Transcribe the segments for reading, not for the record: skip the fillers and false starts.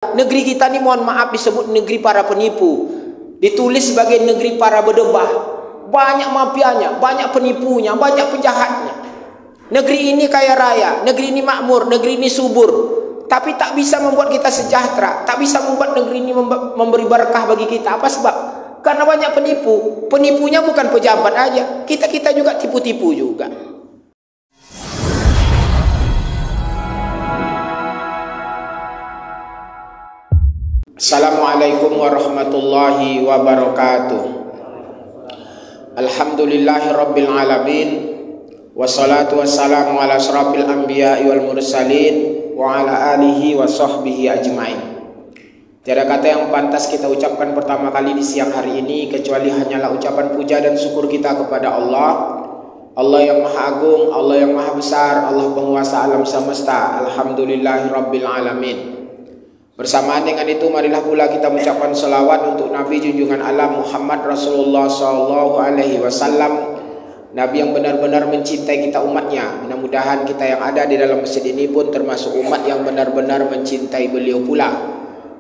Negeri kita ini mohon maaf disebut negeri para penipu. Ditulis sebagai negeri para berdebah. Banyak mafianya, banyak penipunya, banyak penjahatnya. Negeri ini kaya raya, negeri ini makmur, negeri ini subur. Tapi tak bisa membuat kita sejahtera, tak bisa membuat negeri ini memberi berkah bagi kita. Apa sebab? Karena banyak penipu. Penipunya bukan pejabat aja, kita juga tipu-tipu juga. Assalamualaikum warahmatullahi wabarakatuh. Alhamdulillahi rabbil alamin. Wassalatu wassalamu ala asrafil anbiya'i wal mursalin wa ala alihi wa sahbihi ajma'in. Tiada kata yang pantas kita ucapkan pertama kali di siang hari ini kecuali hanyalah ucapan puja dan syukur kita kepada Allah. Allah yang maha agung, Allah yang maha besar, Allah penguasa alam semesta. Alhamdulillahi rabbil alamin. Bersamaan dengan itu marilah pula kita mengucapkan salawat untuk Nabi junjungan alam Muhammad Rasulullah sallallahu alaihi wasallam, Nabi yang benar-benar mencintai kita umatnya. Mudah-mudahan kita yang ada di dalam masjid ini pun termasuk umat yang benar-benar mencintai beliau pula.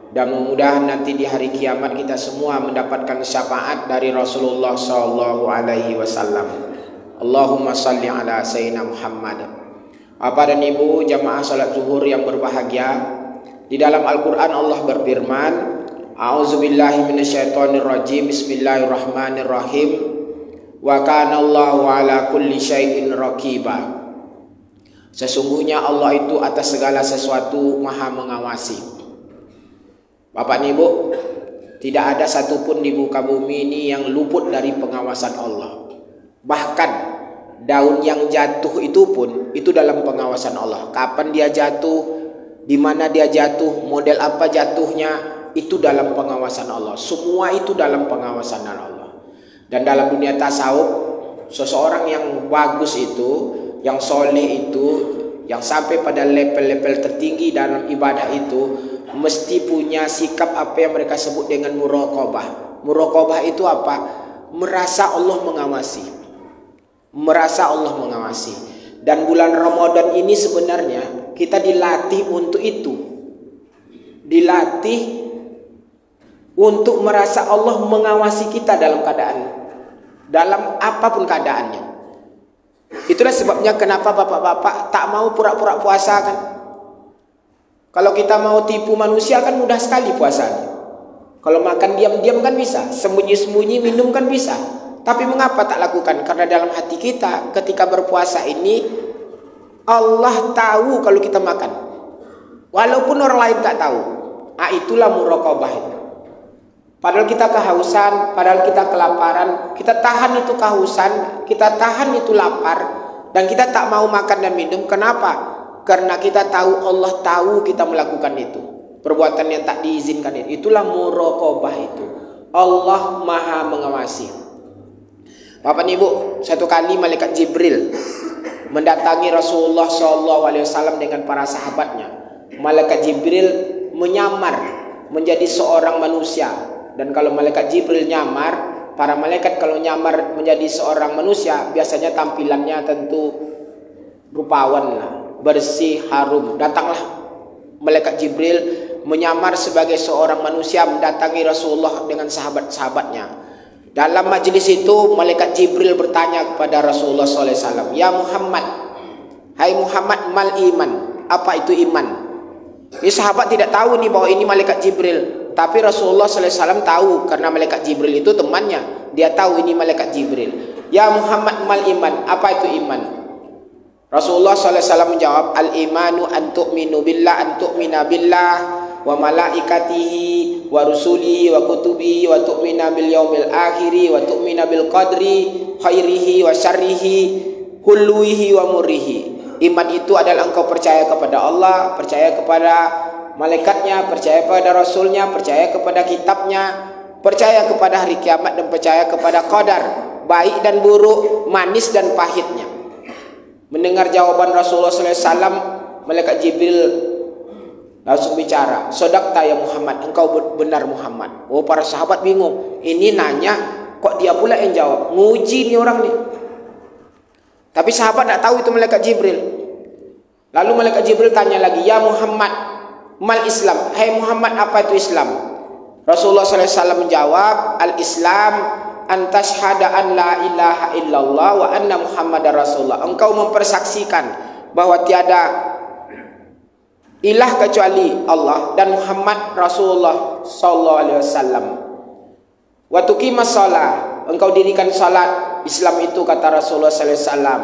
Dan mudah-mudahan nanti di hari kiamat kita semua mendapatkan syafaat dari Rasulullah sallallahu alaihi wasallam. Allahumma salli ala sayyidina Muhammad. Bapak dan Ibu jamaah salat zuhur yang berbahagia, di dalam Al-Quran Allah berfirman, A'udzubillahi minasyaitonirrajim, Bismillahirrahmanirrahim, Wa kana Allahu ala kulli syai'in raqiba. Sesungguhnya Allah itu atas segala sesuatu maha mengawasi. Bapak dan Ibu, tidak ada satupun di muka bumi ini yang luput dari pengawasan Allah. Bahkan daun yang jatuh itu pun itu dalam pengawasan Allah. Kapan dia jatuh, di mana dia jatuh, model apa jatuhnya, itu dalam pengawasan Allah. Semua itu dalam pengawasan Allah. Dan dalam dunia tasawuf, seseorang yang bagus itu, yang soleh itu, yang sampai pada level-level tertinggi dalam ibadah itu, mesti punya sikap apa yang mereka sebut dengan muraqabah. Muraqabah itu apa? Merasa Allah mengawasi. Merasa Allah mengawasi. Dan bulan Ramadan ini sebenarnya kita dilatih untuk itu. Dilatih untuk merasa Allah mengawasi kita dalam apapun keadaannya. Itulah sebabnya kenapa bapak-bapak tak mau pura-pura puasa kan. Kalau kita mau tipu manusia kan mudah sekali puasanya. Kalau makan diam-diam kan bisa, sembunyi-sembunyi minum kan bisa. Tapi mengapa tak lakukan? Karena dalam hati kita ketika berpuasa ini Allah tahu kalau kita makan, walaupun orang lain tak tahu. Itulah muraqabah itu. Padahal kita kehausan, padahal kita kelaparan, kita tahan itu kehausan, kita tahan itu lapar, dan kita tak mau makan dan minum. Kenapa? Karena kita tahu Allah tahu kita melakukan itu, perbuatan yang tak diizinkan itu. Itulah muraqabah itu. Allah maha mengawasi. Bapak dan Ibu, satu kali malaikat Jibril mendatangi Rasulullah SAW dengan para sahabatnya. Malaikat Jibril menyamar menjadi seorang manusia. Dan kalau malaikat Jibril nyamar, para malaikat kalau nyamar menjadi seorang manusia, biasanya tampilannya tentu rupawan lah, bersih, harum. Datanglah malaikat Jibril menyamar sebagai seorang manusia mendatangi Rasulullah dengan sahabat-sahabatnya. Dalam majelis itu malaikat Jibril bertanya kepada Rasulullah SAW, Ya Muhammad, hai Muhammad, mal iman, apa itu iman? Ini sahabat tidak tahu nih bahwa ini malaikat Jibril, tapi Rasulullah SAW tahu karena malaikat Jibril itu temannya. Dia tahu ini malaikat Jibril. Ya Muhammad, mal iman, apa itu iman? Rasulullah SAW menjawab, al imanu an tu'minu billah, an tu'mina billah wa malaikatihi wa rusulihi wa kutubihi wa tu'mina bil yaumil akhiri wa tu'mina bil qadri khairihi wa syarrihi hulwihi wa murrihi. Iman itu adalah engkau percaya kepada Allah, percaya kepada malaikatnya, percaya kepada rasulnya, percaya kepada kitabnya, percaya kepada hari kiamat, dan percaya kepada qadar, baik dan buruk, manis dan pahitnya. Mendengar jawaban Rasulullah SAW, malaikat Jibril langsung bicara, Sodaqta ya Muhammad, engkau benar Muhammad. Oh, para sahabat bingung, ini nanya kok dia pula yang jawab, nguji nih orang nih. Tapi sahabat tak tahu itu malaikat Jibril. Lalu malaikat Jibril tanya lagi, Ya Muhammad, Mal Islam, hai Muhammad, apa itu Islam? Rasulullah SAW menjawab, al-Islam antashhada an la ilaha illallah wa anna Muhammadar Rasulullah. Engkau mempersaksikan bahwa tiada ilah kecuali Allah dan Muhammad Rasulullah sallallahu alaihi wasallam. Wa tuqimas shalah, engkau dirikan salat. Islam itu kata Rasulullah sallallahu alaihi wasallam.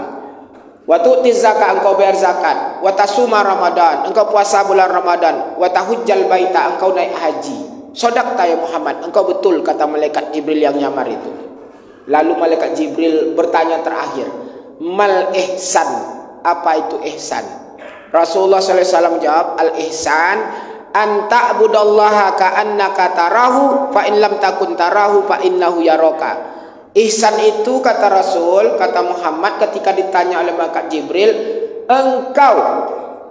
Wa tu'tiz zakat, engkau bayar zakat. Wa tasuma Ramadan, engkau puasa bulan Ramadan. Wa tahujjal baita, engkau naik haji. Sodaqta ya Muhammad, engkau betul kata malaikat Jibril yang nyamar itu. Lalu malaikat Jibril bertanya terakhir, mal ihsan, apa itu ihsan? Rasulullah SAW jawab, al ihsan an ta'budallaha ka'annaka tarahu fa in lam takun tarahu fa innahu yaraka. Ihsan itu kata Rasul, kata Muhammad ketika ditanya oleh malaikat Jibril, engkau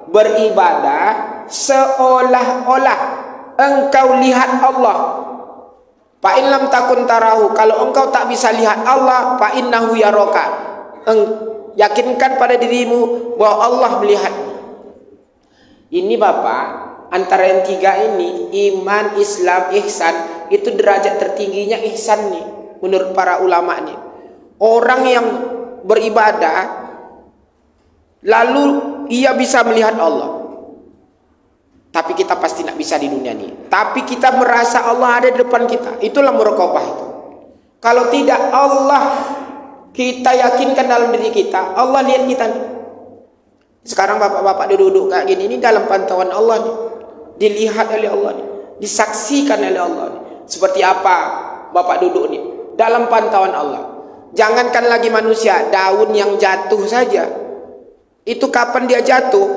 beribadah seolah-olah engkau lihat Allah. Fa in lam takun tarahu, kalau engkau tak bisa lihat Allah, fa innahu yaraka. Yakinkan pada dirimu bahwa Allah melihatmu. Ini Bapak, antara yang tiga ini, iman, Islam, ihsan, itu derajat tertingginya ihsan nih menurut para ulama nih. Orang yang beribadah lalu ia bisa melihat Allah. Tapi kita pasti tidak bisa di dunia ini. Tapi kita merasa Allah ada di depan kita. Itulah muraqabah itu. Kalau tidak, Allah kita yakinkan dalam diri kita, Allah lihat kita nih. Sekarang bapak-bapak duduk kayak gini, ini dalam pantauan Allah nih. Dilihat oleh Allah nih. Disaksikan oleh Allah nih. Seperti apa bapak duduk nih? Dalam pantauan Allah. Jangankan lagi manusia, daun yang jatuh saja. Itu kapan dia jatuh?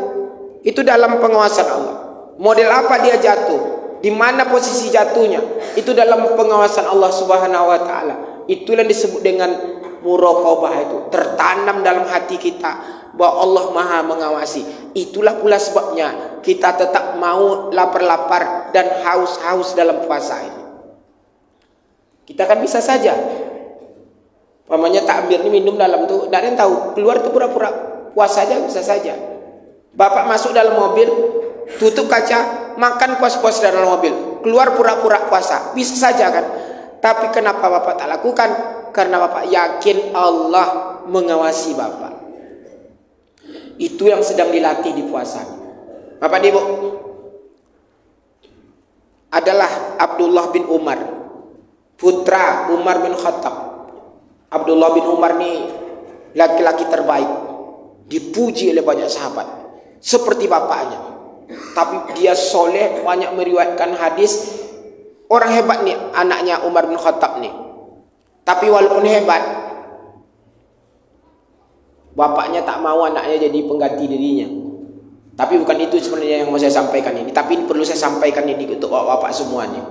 Itu dalam pengawasan Allah. Model apa dia jatuh? Di mana posisi jatuhnya? Itu dalam pengawasan Allah Subhanahu wa taala. Itulah yang disebut dengan muraqabah itu. Tertanam dalam hati kita bahwa Allah Maha mengawasi. Itulah pula sebabnya kita tetap mau lapar-lapar dan haus-haus dalam puasa ini. Kita kan bisa saja, namanya takbir ini minum dalam tuh, tidak ada yang tahu, keluar tuh pura-pura puasa aja bisa saja. Bapak masuk dalam mobil, tutup kaca, makan puas-puas dalam mobil, keluar pura-pura puasa, bisa saja kan? Tapi kenapa Bapak tak lakukan? Karena Bapak yakin Allah mengawasi Bapak. Itu yang sedang dilatih di puasa. Bapak Ibu, adalah Abdullah bin Umar, putra Umar bin Khattab. Abdullah bin Umar ni laki-laki terbaik, dipuji oleh banyak sahabat seperti bapaknya. Tapi dia soleh, banyak meriwayatkan hadis. Orang hebat nih anaknya Umar bin Khattab nih. Tapi walaupun hebat, bapaknya tak mau anaknya jadi pengganti dirinya. Tapi bukan itu sebenarnya yang mau saya sampaikan ini. Tapi perlu saya sampaikan ini untuk bapak-bapak semuanya.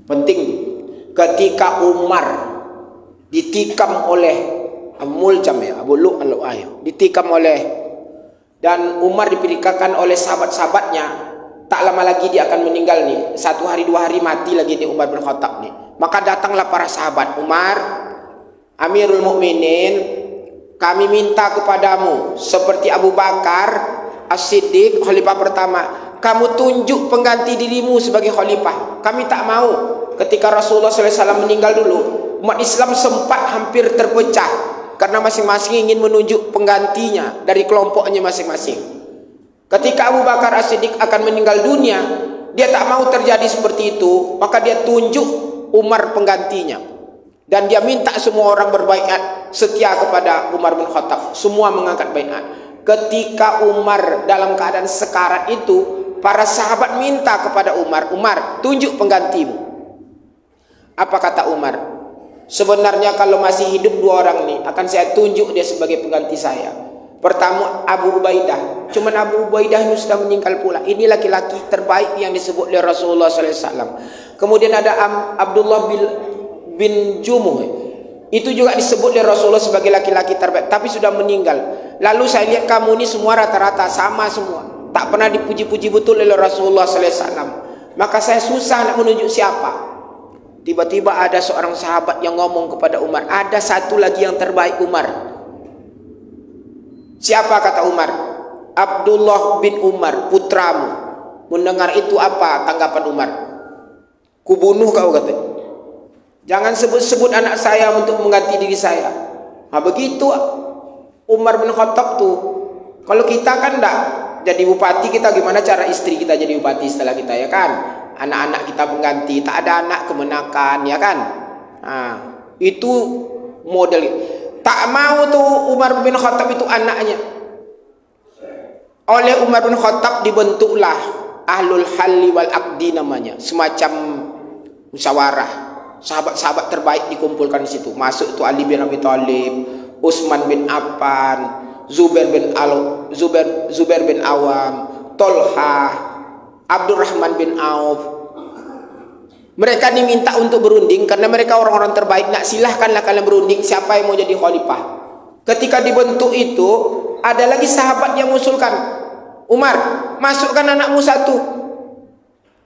Penting. Ketika Umar ditikam oleh Muljam ya, Abu Lu' al-Ayah, ditikam oleh, dan Umar diperintahkan oleh sahabat-sahabatnya, tak lama lagi dia akan meninggal nih. 1 hari 2 hari mati lagi nih Umar bin Khattab nih. Maka datanglah para sahabat, Umar, Amirul Mukminin, kami minta kepadamu seperti Abu Bakar As-Siddiq, khalifah pertama, kamu tunjuk pengganti dirimu sebagai khalifah. Kami tak mau. Ketika Rasulullah SAW meninggal dulu, umat Islam sempat hampir terpecah karena masing-masing ingin menunjuk penggantinya dari kelompoknya masing-masing. Ketika Abu Bakar As-Siddiq akan meninggal dunia, dia tak mau terjadi seperti itu, maka dia tunjuk Umar penggantinya. Dan dia minta semua orang berbaiat setia kepada Umar bin Khattab. Semua mengangkat baiat. Ketika Umar dalam keadaan sekarat itu, para sahabat minta kepada Umar, Umar, tunjuk penggantimu. Apa kata Umar? Sebenarnya kalau masih hidup 2 orang nih, akan saya tunjuk dia sebagai pengganti saya. Pertama Abu Ubaidah. Cuman Abu Ubaidah ini sudah meninggal pula. Ini laki-laki terbaik yang disebut oleh Rasulullah SAW. Kemudian ada Abdullah bin Jumuh. Itu juga disebut oleh Rasulullah sebagai laki-laki terbaik, tapi sudah meninggal. Lalu saya lihat kamu ini semua rata-rata sama semua, tak pernah dipuji-puji betul oleh Rasulullah SAW. Maka saya susah nak menunjuk siapa. Tiba-tiba ada seorang sahabat yang ngomong kepada Umar, ada satu lagi yang terbaik Umar. Siapa kata Umar? Abdullah bin Umar, putramu. Mendengar itu apa tanggapan Umar? Kubunuh kau, katanya. Jangan sebut-sebut anak saya untuk mengganti diri saya. Nah, begitu Umar bin Khattab tuh. Kalau kita kan enggak jadi bupati, kita gimana cara istri kita jadi bupati setelah kita, ya kan? Anak-anak kita pengganti, tak ada anak kemenakan, ya kan? Nah, itu model. Tak mau tuh Umar bin Khattab itu anaknya. Oleh Umar bin Khattab dibentuklah Ahlul Halli wal Aqdi namanya, semacam musyawarah. Sahabat-sahabat terbaik dikumpulkan di situ. Masuk tuh Ali bin Abi Thalib, Utsman bin Affan, Zubair bin Awam, Tolha, Abdurrahman bin Auf. Mereka diminta untuk berunding karena mereka orang-orang terbaik. Nak, silahkanlah kalian berunding siapa yang mau jadi khalifah. Ketika dibentuk itu, ada lagi sahabat yang mengusulkan, Umar, masukkan anakmu satu.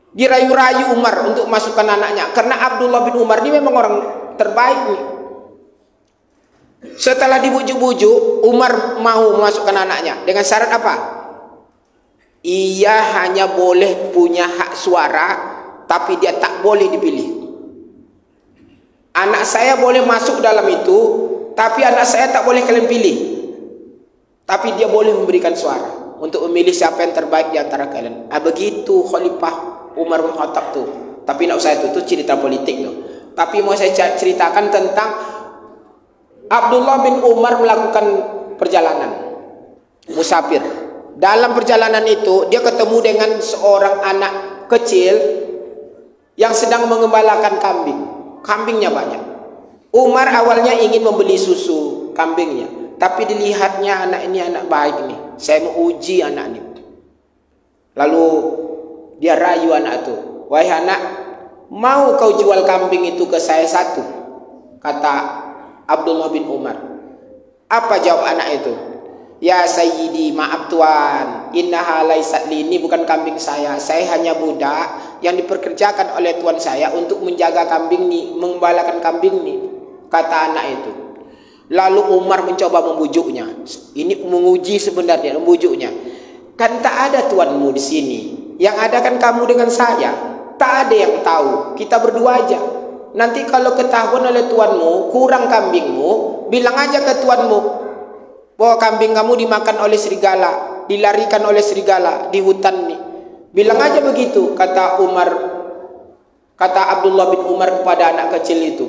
Dirayu-rayu Umar untuk masukkan anaknya karena Abdullah bin Umar ini memang orang terbaik nih. Setelah dibujuk-bujuk, Umar mau memasukkan anaknya dengan syarat apa? Ia hanya boleh punya hak suara, tapi dia tak boleh dipilih. Anak saya boleh masuk dalam itu, tapi anak saya tak boleh kalian pilih. Tapi dia boleh memberikan suara untuk memilih siapa yang terbaik di antara kalian. Begitu Khalifah Umar bin Khattab tuh. Tapi nak usah itu cerita politik tuh. Tapi mau saya ceritakan tentang Abdullah bin Umar melakukan perjalanan musafir. Dalam perjalanan itu dia ketemu dengan seorang anak kecil yang sedang mengembalakan kambing. Kambingnya banyak. Umar awalnya ingin membeli susu kambingnya, tapi dilihatnya anak ini anak baik nih. Saya mau uji anak ini. Lalu dia rayu anak itu. Wahai anak, mau kau jual kambing itu ke saya satu? Kata Abdullah bin Umar. Apa jawab anak itu? Ya Sayyidi, maaf tuan, innaha laysat li, ini bukan kambing saya. Saya hanya budak yang dipekerjakan oleh tuan saya untuk menjaga kambing ini, mengembalakan kambing ini. Kata anak itu. Lalu Umar mencoba membujuknya. Ini menguji sebenarnya, membujuknya. Kan tak ada tuanmu di sini. Yang ada kan kamu dengan saya. Tak ada yang tahu. Kita berdua aja. Nanti kalau ketahuan oleh tuanmu kurang kambingmu, bilang aja ke tuanmu bahwa kambing kamu dimakan oleh serigala, dilarikan oleh serigala di hutan nih. Bilang aja begitu, kata Umar, kata Abdullah bin Umar kepada anak kecil itu.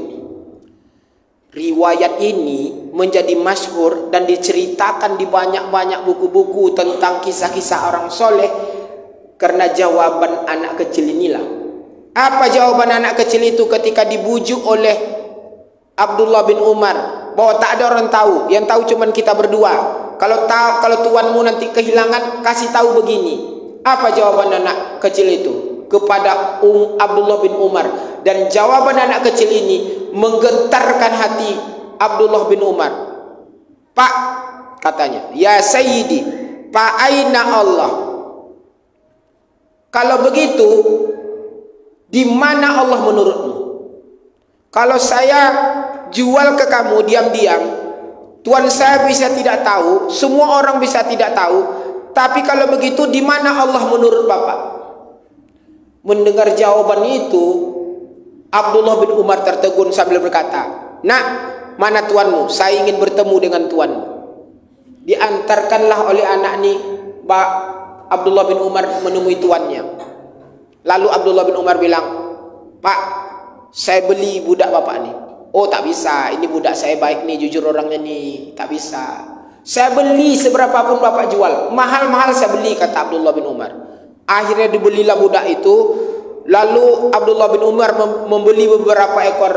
Riwayat ini menjadi masyhur dan diceritakan di banyak-banyak buku-buku tentang kisah-kisah orang soleh karena jawaban anak kecil inilah. Apa jawaban anak kecil itu ketika dibujuk oleh Abdullah bin Umar bahwa tak ada orang tahu, yang tahu cuman kita berdua. Kalau tuanmu nanti kehilangan, kasih tahu begini. Apa jawaban anak kecil itu kepada Abdullah bin Umar? Dan jawaban anak kecil ini menggetarkan hati Abdullah bin Umar. Pak, katanya, ya Sayyidi, Pak, aina Allah? Kalau begitu, di mana Allah menurutmu? Kalau saya jual ke kamu diam-diam, tuan saya bisa tidak tahu, semua orang bisa tidak tahu, tapi kalau begitu di mana Allah menurut Bapak? Mendengar jawaban itu, Abdullah bin Umar tertegun sambil berkata, "Nak, mana tuanmu? Saya ingin bertemu dengan tuanmu." Diantarkanlah oleh anak ini, Abdullah bin Umar menemui tuannya. Lalu Abdullah bin Umar bilang, "Pak, saya beli budak bapak nih." "Oh, tak bisa, ini budak saya baik nih, jujur orangnya nih, tak bisa. Saya beli seberapapun bapak jual, mahal-mahal saya beli," kata Abdullah bin Umar. Akhirnya dibelilah budak itu. Lalu Abdullah bin Umar membeli beberapa ekor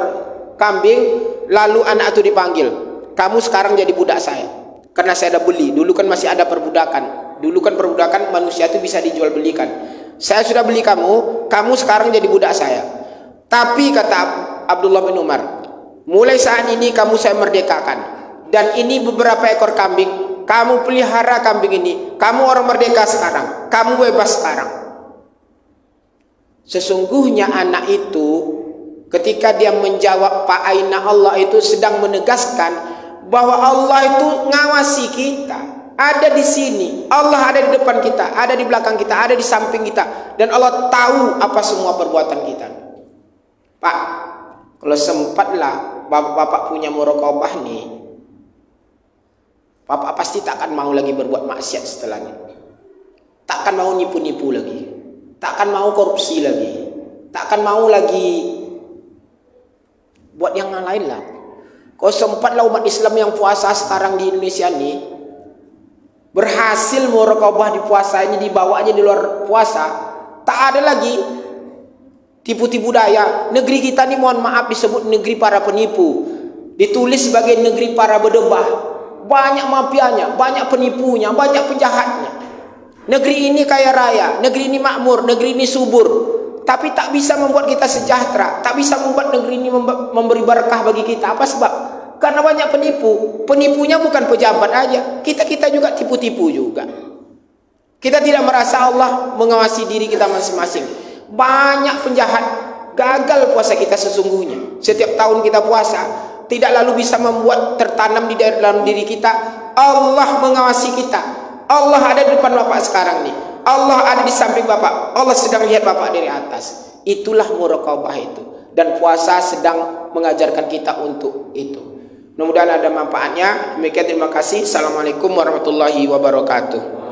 kambing. Lalu anak itu dipanggil, "Kamu sekarang jadi budak saya, karena saya sudah beli. Dulu kan masih ada perbudakan. Dulu kan perbudakan manusia itu bisa dijual belikan. Saya sudah beli kamu, kamu sekarang jadi budak saya. Tapi," kata Abdullah bin Umar, "mulai saat ini kamu saya merdekakan. Dan ini beberapa ekor kambing. Kamu pelihara kambing ini. Kamu orang merdeka sekarang. Kamu bebas sekarang." Sesungguhnya anak itu ketika dia menjawab Pak Aina Allah itu sedang menegaskan bahwa Allah itu ngawasi kita. ada di sini. Allah ada di depan kita, ada di belakang kita, ada di samping kita, dan Allah tahu apa semua perbuatan kita. Pak, kalau sempatlah bapak punya muraqabah nih, bapak pasti tak akan mau lagi berbuat maksiat setelahnya. Tak akan mau nipu-nipu lagi, tak akan mau korupsi lagi, tak akan mau lagi buat yang lain lah. Kalau sempatlah umat Islam yang puasa sekarang di Indonesia nih berhasil muraqabah di puasa ini, dibawa aja di luar puasa, tak ada lagi tipu-tipu daya. Negeri kita ini mohon maaf disebut negeri para penipu, ditulis sebagai negeri para berdebah. Banyak mafianya, banyak penipunya, banyak penjahatnya. Negeri ini kaya raya, negeri ini makmur, negeri ini subur, tapi tak bisa membuat kita sejahtera, tak bisa membuat negeri ini memberi berkah bagi kita. Apa sebab? Karena banyak penipu. Penipunya bukan pejabat aja, kita juga tipu-tipu juga. Kita tidak merasa Allah mengawasi diri kita masing-masing. Banyak penjahat gagal puasa kita sesungguhnya. Setiap tahun kita puasa tidak lalu bisa membuat tertanam di dalam diri kita Allah mengawasi kita. Allah ada di depan bapak sekarang nih, Allah ada di samping bapak, Allah sedang lihat bapak dari atas. Itulah muraqabah itu, dan puasa sedang mengajarkan kita untuk itu. Mudah-mudahan ada manfaatnya. Demikian, terima kasih. Assalamualaikum warahmatullahi wabarakatuh.